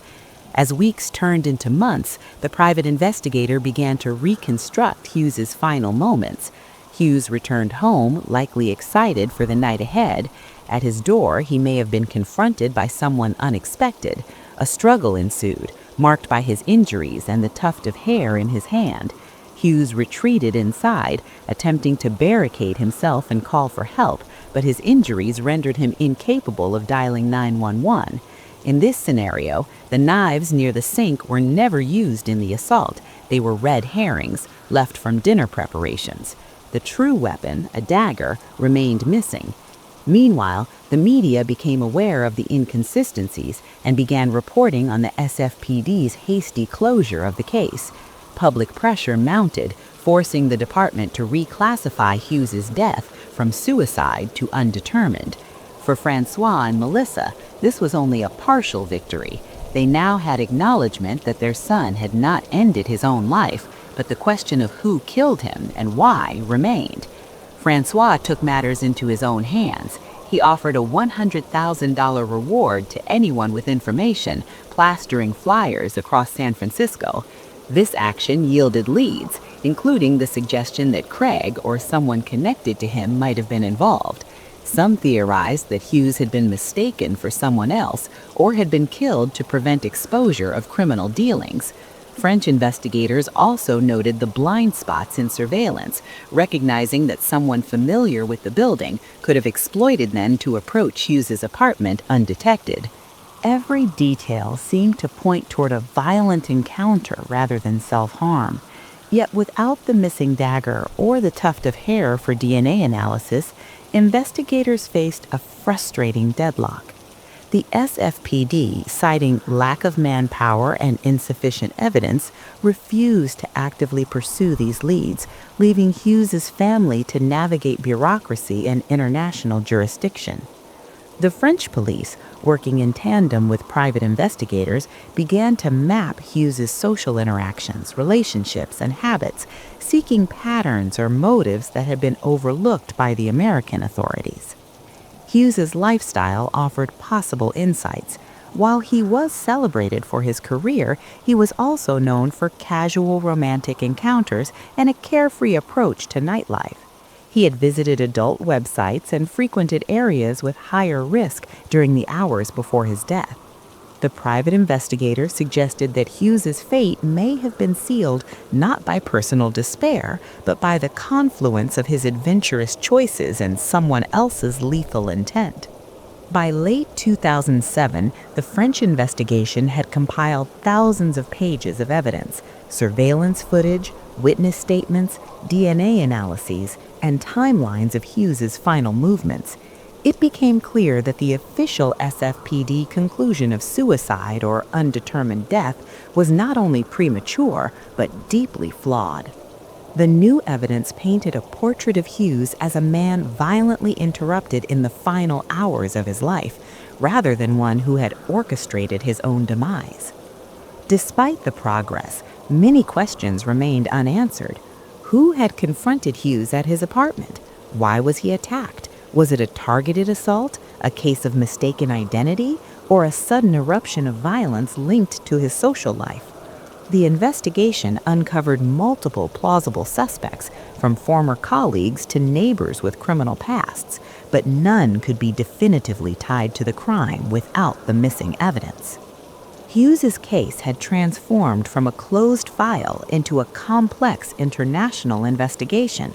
As weeks turned into months, the private investigator began to reconstruct Hughes's final moments. Hughes returned home, likely excited for the night ahead. At his door, he may have been confronted by someone unexpected. A struggle ensued, marked by his injuries and the tuft of hair in his hand. Hughes retreated inside, attempting to barricade himself and call for help, but his injuries rendered him incapable of dialing 911. In this scenario, the knives near the sink were never used in the assault. They were red herrings, left from dinner preparations. The true weapon, a dagger, remained missing. Meanwhile, the media became aware of the inconsistencies and began reporting on the SFPD's hasty closure of the case. Public pressure mounted, forcing the department to reclassify Hughes's death from suicide to undetermined. For Francois and Melissa, this was only a partial victory. They now had acknowledgement that their son had not ended his own life, but the question of who killed him and why remained. Francois took matters into his own hands. He offered a $100,000 reward to anyone with information, plastering flyers across San Francisco. This action yielded leads, including the suggestion that Craig or someone connected to him might have been involved. Some theorized that Hughes had been mistaken for someone else or had been killed to prevent exposure of criminal dealings. French investigators also noted the blind spots in surveillance, recognizing that someone familiar with the building could have exploited them to approach Hughes's apartment undetected. Every detail seemed to point toward a violent encounter rather than self-harm. Yet without the missing dagger or the tuft of hair for DNA analysis, investigators faced a frustrating deadlock. The SFPD, citing lack of manpower and insufficient evidence, refused to actively pursue these leads, leaving Hughes's family to navigate bureaucracy and international jurisdiction. The French police, working in tandem with private investigators, began to map Hughes's social interactions, relationships, and habits, seeking patterns or motives that had been overlooked by the American authorities. Hughes's lifestyle offered possible insights. While he was celebrated for his career, he was also known for casual romantic encounters and a carefree approach to nightlife. He had visited adult websites and frequented areas with higher risk during the hours before his death. The private investigator suggested that Hughes's fate may have been sealed not by personal despair, but by the confluence of his adventurous choices and someone else's lethal intent. By late 2007, the French investigation had compiled thousands of pages of evidence, surveillance footage, witness statements, DNA analyses, and timelines of Hughes's final movements. It became clear that the official SFPD conclusion of suicide or undetermined death was not only premature, but deeply flawed. The new evidence painted a portrait of Hughes as a man violently interrupted in the final hours of his life, rather than one who had orchestrated his own demise. Despite the progress, many questions remained unanswered. Who had confronted Hughes at his apartment? Why was he attacked? Was it a targeted assault, a case of mistaken identity, or a sudden eruption of violence linked to his social life? The investigation uncovered multiple plausible suspects, from former colleagues to neighbors with criminal pasts, but none could be definitively tied to the crime without the missing evidence. Hughes's case had transformed from a closed file into a complex international investigation.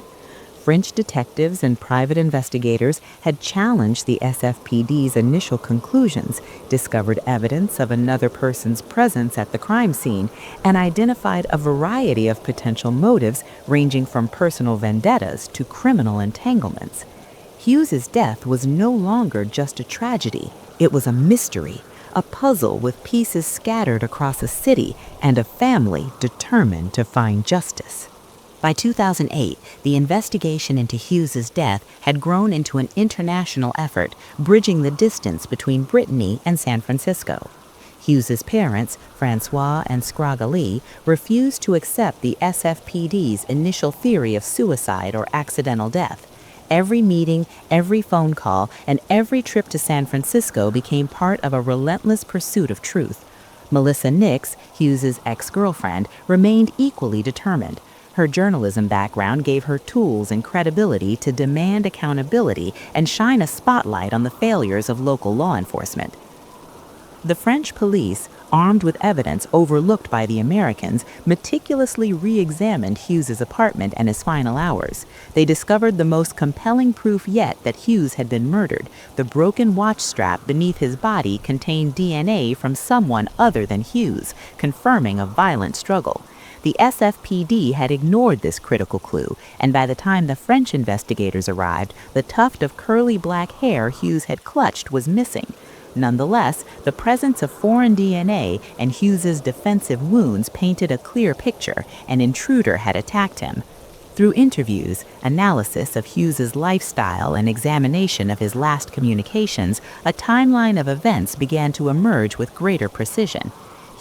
French detectives and private investigators had challenged the SFPD's initial conclusions, discovered evidence of another person's presence at the crime scene, and identified a variety of potential motives ranging from personal vendettas to criminal entanglements. Hughes's death was no longer just a tragedy, it was a mystery, a puzzle with pieces scattered across a city and a family determined to find justice. By 2008, the investigation into Hughes's death had grown into an international effort, bridging the distance between Brittany and San Francisco. Hughes's parents, Francois and Scragali, refused to accept the SFPD's initial theory of suicide or accidental death. Every meeting, every phone call, and every trip to San Francisco became part of a relentless pursuit of truth. Melissa Nix, Hughes's ex-girlfriend, remained equally determined. Her journalism background gave her tools and credibility to demand accountability and shine a spotlight on the failures of local law enforcement. The French police, armed with evidence overlooked by the Americans, meticulously re-examined Hughes's apartment and his final hours. They discovered the most compelling proof yet that Hughes had been murdered. The broken watch strap beneath his body contained DNA from someone other than Hughes, confirming a violent struggle. The SFPD had ignored this critical clue, and by the time the French investigators arrived, the tuft of curly black hair Hughes had clutched was missing. Nonetheless, the presence of foreign DNA and Hughes's defensive wounds painted a clear picture. An intruder had attacked him. Through interviews, analysis of Hughes's lifestyle, and examination of his last communications, a timeline of events began to emerge with greater precision.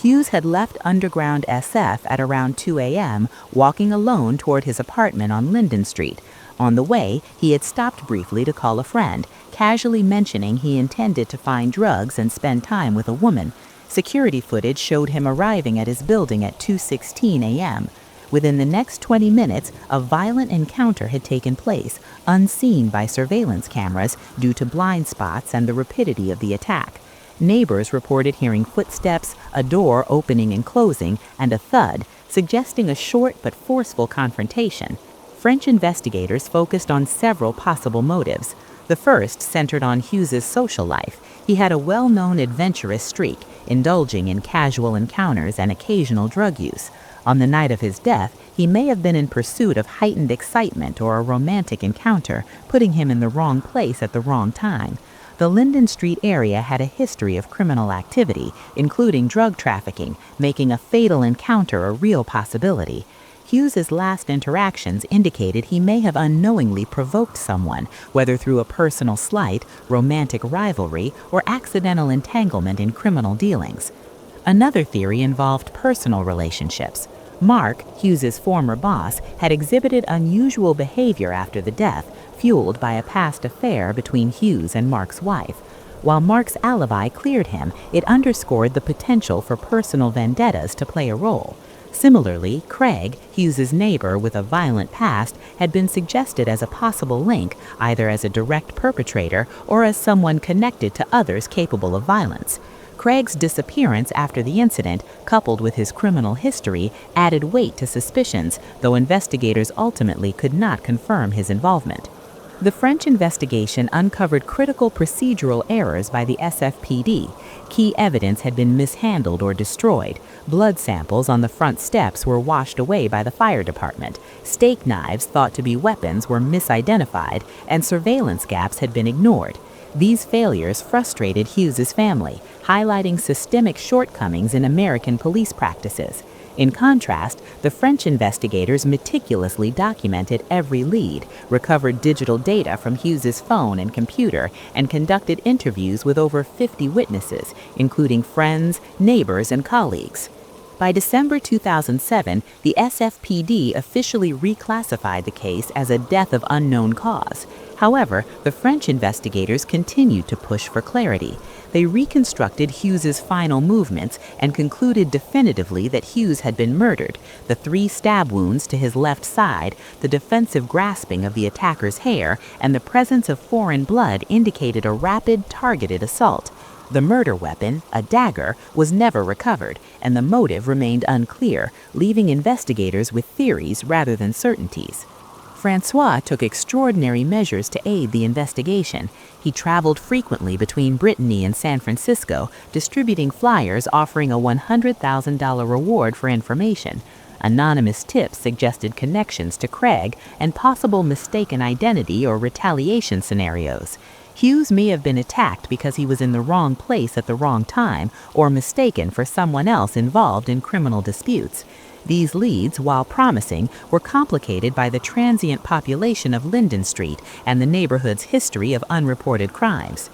Hughes had left underground SF at around 2 a.m., walking alone toward his apartment on Linden Street. On the way, he had stopped briefly to call a friend, casually mentioning he intended to find drugs and spend time with a woman. Security footage showed him arriving at his building at 2:16 a.m. Within the next 20 minutes, a violent encounter had taken place, unseen by surveillance cameras due to blind spots and the rapidity of the attack. Neighbors reported hearing footsteps, a door opening and closing, and a thud, suggesting a short but forceful confrontation. French investigators focused on several possible motives. The first centered on Hughes's social life. He had a well-known adventurous streak, indulging in casual encounters and occasional drug use. On the night of his death, he may have been in pursuit of heightened excitement or a romantic encounter, putting him in the wrong place at the wrong time. The Linden Street area had a history of criminal activity, including drug trafficking, making a fatal encounter a real possibility. Hughes's last interactions indicated he may have unknowingly provoked someone, whether through a personal slight, romantic rivalry, or accidental entanglement in criminal dealings. Another theory involved personal relationships. Mark, Hughes's former boss, had exhibited unusual behavior after the death, fueled by a past affair between Hughes and Mark's wife. While Mark's alibi cleared him, it underscored the potential for personal vendettas to play a role. Similarly, Craig, Hughes's neighbor with a violent past, had been suggested as a possible link, either as a direct perpetrator or as someone connected to others capable of violence. Craig's disappearance after the incident, coupled with his criminal history, added weight to suspicions, though investigators ultimately could not confirm his involvement. The French investigation uncovered critical procedural errors by the SFPD. Key evidence had been mishandled or destroyed. Blood samples on the front steps were washed away by the fire department. Steak knives thought to be weapons were misidentified, and surveillance gaps had been ignored. These failures frustrated Hughes's family, highlighting systemic shortcomings in American police practices. In contrast, the French investigators meticulously documented every lead, recovered digital data from Hughes's phone and computer, and conducted interviews with over 50 witnesses, including friends, neighbors, and colleagues. By December 2007, the SFPD officially reclassified the case as a death of unknown cause. However, the French investigators continued to push for clarity. They reconstructed Hughes's final movements and concluded definitively that Hughes had been murdered. The 3 stab wounds to his left side, the defensive grasping of the attacker's hair, and the presence of foreign blood indicated a rapid, targeted assault. The murder weapon, a dagger, was never recovered, and the motive remained unclear, leaving investigators with theories rather than certainties. Francois took extraordinary measures to aid the investigation. He traveled frequently between Brittany and San Francisco, distributing flyers offering a $100,000 reward for information. Anonymous tips suggested connections to Craig and possible mistaken identity or retaliation scenarios. Hughes may have been attacked because he was in the wrong place at the wrong time or mistaken for someone else involved in criminal disputes. These leads, while promising, were complicated by the transient population of Linden Street and the neighborhood's history of unreported crimes.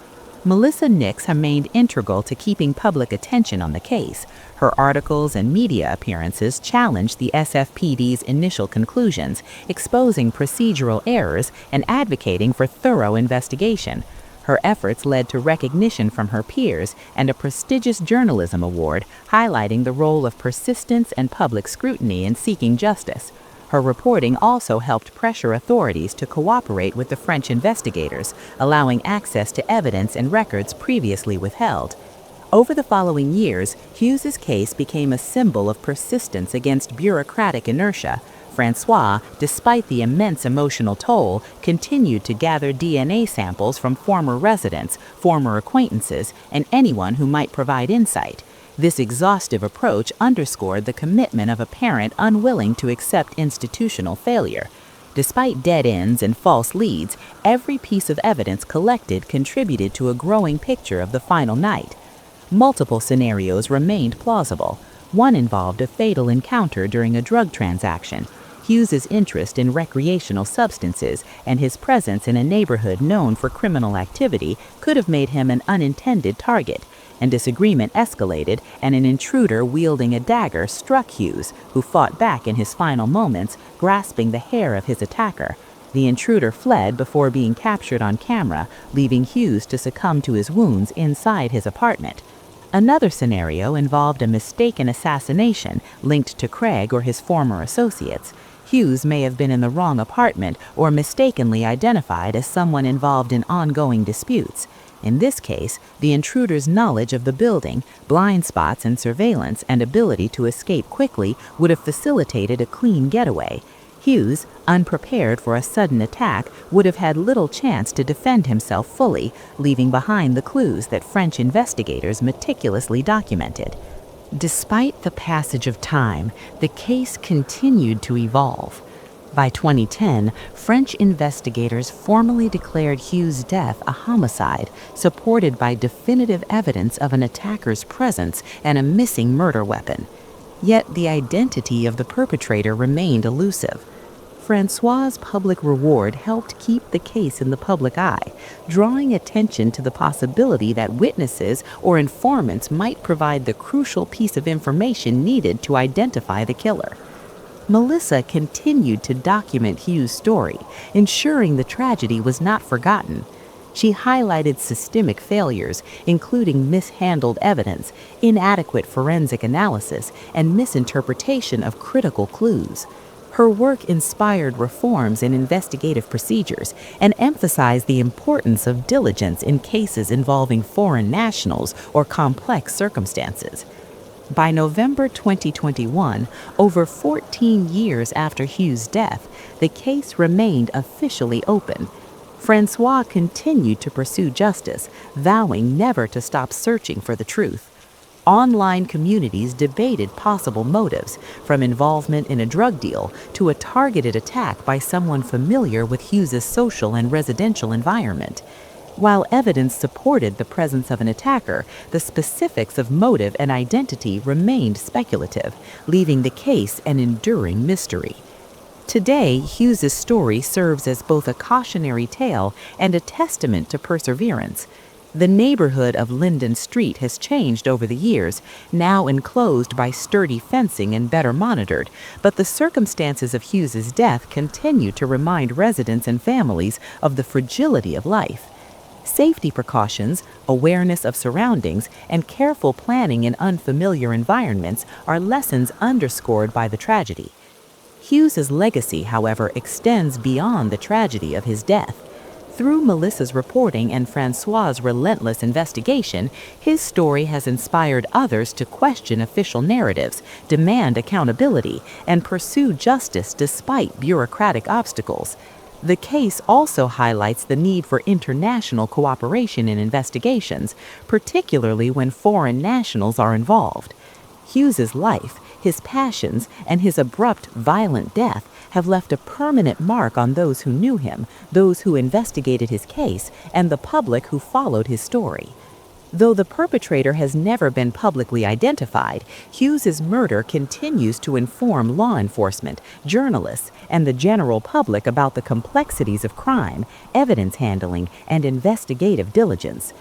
Melissa Nix remained integral to keeping public attention on the case. Her articles and media appearances challenged the SFPD's initial conclusions, exposing procedural errors and advocating for thorough investigation. Her efforts led to recognition from her peers and a prestigious journalism award, highlighting the role of persistence and public scrutiny in seeking justice. Her reporting also helped pressure authorities to cooperate with the French investigators, allowing access to evidence and records previously withheld. Over the following years, Hughes's case became a symbol of persistence against bureaucratic inertia. Francois, despite the immense emotional toll, continued to gather DNA samples from former residents, former acquaintances, and anyone who might provide insight. This exhaustive approach underscored the commitment of a parent unwilling to accept institutional failure. Despite dead ends and false leads, every piece of evidence collected contributed to a growing picture of the final night. Multiple scenarios remained plausible. One involved a fatal encounter during a drug transaction. Hughes's interest in recreational substances and his presence in a neighborhood known for criminal activity could have made him an unintended target, and disagreement escalated, and an intruder wielding a dagger struck Hughes, who fought back in his final moments, grasping the hair of his attacker. The intruder fled before being captured on camera, leaving Hughes to succumb to his wounds inside his apartment. Another scenario involved a mistaken assassination linked to Craig or his former associates. Hughes may have been in the wrong apartment or mistakenly identified as someone involved in ongoing disputes. In this case, the intruder's knowledge of the building, blind spots and surveillance, and ability to escape quickly would have facilitated a clean getaway. Hughes, unprepared for a sudden attack, would have had little chance to defend himself fully, leaving behind the clues that French investigators meticulously documented. Despite the passage of time, the case continued to evolve. By 2010, French investigators formally declared Hughes' death a homicide, supported by definitive evidence of an attacker's presence and a missing murder weapon. Yet the identity of the perpetrator remained elusive. Francois' public reward helped keep the case in the public eye, drawing attention to the possibility that witnesses or informants might provide the crucial piece of information needed to identify the killer. Melissa continued to document Hughes' story, ensuring the tragedy was not forgotten. She highlighted systemic failures, including mishandled evidence, inadequate forensic analysis, and misinterpretation of critical clues. Her work inspired reforms in investigative procedures and emphasized the importance of diligence in cases involving foreign nationals or complex circumstances. By November 2021, over 14 years after Hughes' death, the case remained officially open. Francois continued to pursue justice, vowing never to stop searching for the truth. Online communities debated possible motives, from involvement in a drug deal to a targeted attack by someone familiar with Hughes's social and residential environment. While evidence supported the presence of an attacker, the specifics of motive and identity remained speculative, leaving the case an enduring mystery. Today, Hughes's story serves as both a cautionary tale and a testament to perseverance. The neighborhood of Linden Street has changed over the years, now enclosed by sturdy fencing and better monitored, but the circumstances of Hughes's death continue to remind residents and families of the fragility of life. Safety precautions, awareness of surroundings, and careful planning in unfamiliar environments are lessons underscored by the tragedy. Hughes's legacy, however, extends beyond the tragedy of his death. Through Melissa's reporting and Francois's relentless investigation, his story has inspired others to question official narratives, demand accountability, and pursue justice despite bureaucratic obstacles. The case also highlights the need for international cooperation in investigations, particularly when foreign nationals are involved. Hughes's life, his passions, and his abrupt, violent death have left a permanent mark on those who knew him, those who investigated his case, and the public who followed his story. Though the perpetrator has never been publicly identified, Hughes's murder continues to inform law enforcement, journalists, and the general public about the complexities of crime, evidence handling, and investigative diligence.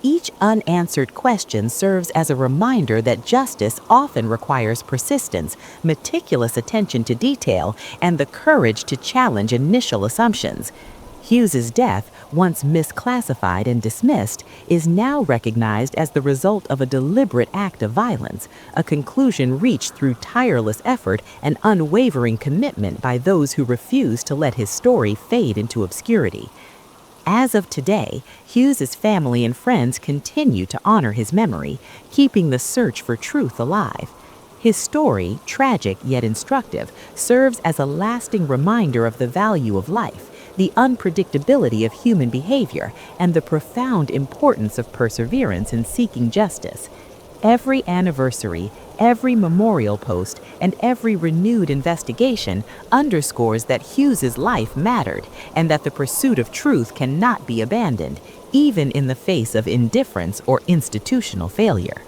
Each unanswered question serves as a reminder that justice often requires persistence, meticulous attention to detail, and the courage to challenge initial assumptions. Hughes's death, once misclassified and dismissed, is now recognized as the result of a deliberate act of violence, a conclusion reached through tireless effort and unwavering commitment by those who refuse to let his story fade into obscurity. As of today, Hughes's family and friends continue to honor his memory, keeping the search for truth alive. His story, tragic yet instructive, serves as a lasting reminder of the value of life, the unpredictability of human behavior, and the profound importance of perseverance in seeking justice. Every anniversary, every memorial post, and every renewed investigation underscores that Hughes's life mattered and that the pursuit of truth cannot be abandoned, even in the face of indifference or institutional failure.